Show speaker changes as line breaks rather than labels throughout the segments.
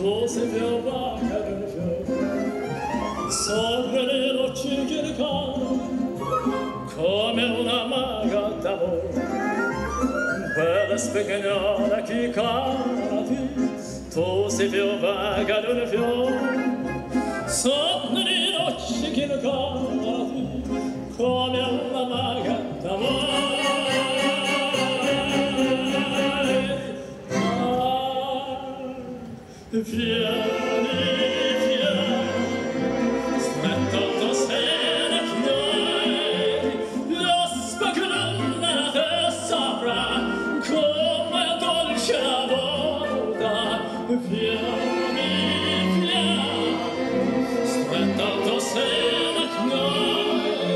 tu sei più vaga del fiore, sopra le rocce che ricordo, come una maga d'amore, quella spagnola che cadi, tu sei più vaga del fiore, sopra le rocce che ricordi, come una maga d'amore. Vieni, stretto tu sei le chiari, lo spagolone a te sopra, come dolce la volta. Vieni, stretto tu sei le chiari,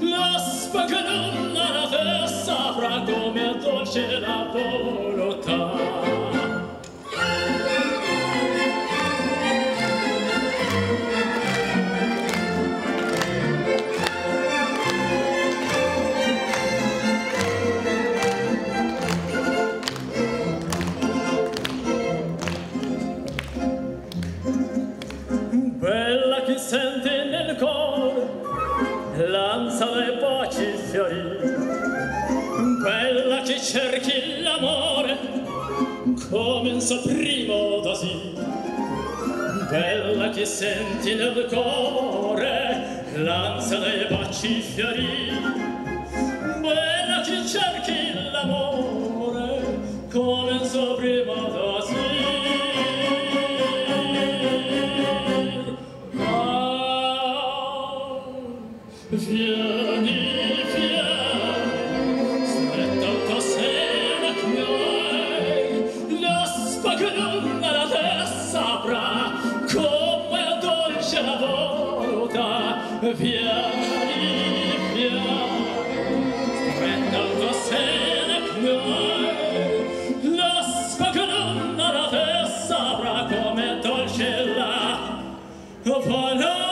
lo spagolone a te sopra, come dolce la volta. Bella che senti nel cuore, lanza le baci fiori, bella che cerchi l'amore, comincia primo da sì. Bella che senti nel cuore, lanza le baci fiori, bella che cerchi l'amore, comincia primo da sì. Vieni, stretto tu sei le chiari, lo spagolone alla te sopra, come dolce la volta. Vieni, stretto tu sei le chiari, lo spagolone alla te sopra, come dolce la volta.